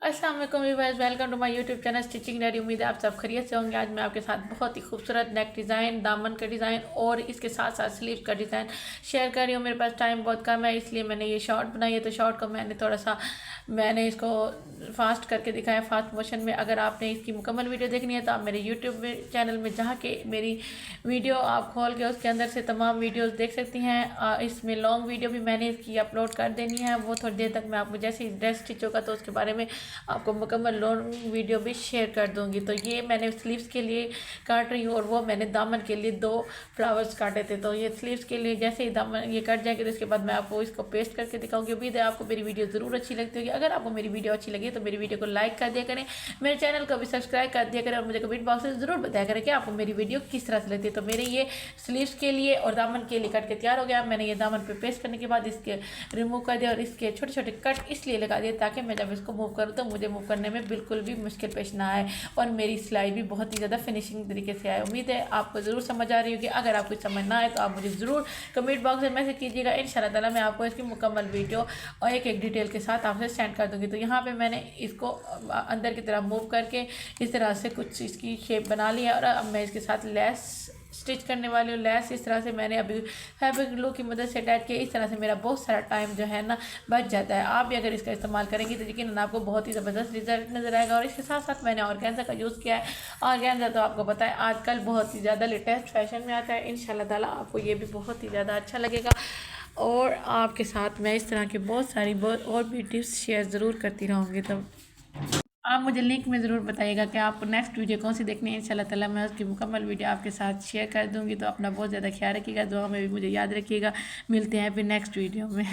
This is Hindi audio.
अस्सलाम वालेकुम viewers, welcome to my YouTube channel stitching diary. उम्मीद है आप सब खैरियत से होंगे। आज मैं आपके साथ बहुत ही खूबसूरत नेक डिज़ाइन, दामन का डिज़ाइन और इसके साथ साथ स्लीव का डिज़ाइन शेयर कर रही हूँ। मेरे पास टाइम बहुत कम है, इसलिए मैंने ये शॉर्ट बनाई है। तो शॉर्ट को मैंने इसको फास्ट करके दिखाया, फास्ट मोशन में। अगर आपने इसकी मुकम्मल वीडियो देखनी है तो आप मेरे यूट्यूब चैनल में जहाँ के मेरी वीडियो आप खोल के उसके अंदर से तमाम वीडियोज़ देख सकती हैं। इसमें लॉन्ग वीडियो भी मैंने इसकी अपलोड कर देनी है, वो थोड़ी देर तक मैं आपको जैसे ही ड्रेस स्टिच होगा तो उसके बारे में आपको मुकम्मल लॉन्ग वीडियो भी शेयर कर दूंगी। तो ये मैंने स्लीव्स के लिए काट रही हूँ और वो मैंने दामन के लिए 2 फ्लावर्स काटे थे। तो ये स्लीव्स के लिए जैसे ही दामन ये कट जाएंगे तो इसके बाद मैं आपको इसको पेस्ट करके दिखाऊंगी। उम्मीद है आपको मेरी वीडियो ज़रूर अच्छी लगती होगी। अगर आपको मेरी वीडियो अच्छी लगी तो मेरी वीडियो को लाइक कर दिया करें, मेरे चैनल को भी सब्सक्राइब कर दिया करें और मुझे कमेंट बॉक्स में ज़रूर बताया करें कि आपको मेरी वीडियो किस तरह से लगती है। तो मेरे ये स्लीव्स के लिए और दामन के लिए कट के तैयार हो गया। मैंने ये दामन पे पेस्ट करने के बाद इसके रिमूव कर दिया और इसके छोटे छोटे कट इसलिए लगा दिए ताकि मैं जब इसको मूव करूँ तो मुझे मूव करने में बिल्कुल भी मुश्किल पेश ना आए और मेरी सिलाई भी बहुत ही ज़्यादा फिनिशिंग तरीके से आए। उम्मीद है आपको ज़रूर समझ आ रही होगी। अगर आपको समझ ना आए तो आप मुझे ज़रूर कमेंट बॉक्स में मैसेज कीजिएगा। इंशाल्लाह ताला मैं आपको इसकी मुकम्मल वीडियो और एक एक डिटेल के साथ आपसे सेंड कर दूँगी। तो यहाँ पर मैंने इसको अंदर की तरफ मूव करके इस तरह से कुछ इसकी शेप बना ली है और अब मैं इसके साथ लेस स्टिच करने वाली हूँ। लेस इस तरह से मैंने अभी फैब्रिक ग्लू की मदद से अटैच किया। इस तरह से मेरा बहुत सारा टाइम जो है ना बच जाता है। आप भी अगर इसका इस्तेमाल करेंगे तो यकीनन आपको बहुत ही ज़बरदस्त रिजल्ट नज़र आएगा। और इसके साथ साथ मैंने ऑर्गेन्जा का यूज़ किया है। ऑर्गेन्जा तो आपको पता है आजकल बहुत ही ज़्यादा लेटेस्ट फैशन में आता है। इंशाल्लाह ताला आपको ये भी बहुत ही ज़्यादा अच्छा लगेगा और आपके साथ मैं इस तरह के बहुत सारी और भी टिप्स शेयर ज़रूर करती रहूँगी। तो आप मुझे लिंक में ज़रूर बताइएगा कि आपको नेक्स्ट वीडियो कौन सी देखनी है। इंशाल्लाह ताला मैं उसकी मुकम्मल वीडियो आपके साथ शेयर कर दूँगी। तो अपना बहुत ज़्यादा ख्याल रखिएगा, दुआ में भी मुझे याद रखिएगा। मिलते हैं फिर नेक्स्ट वीडियो में।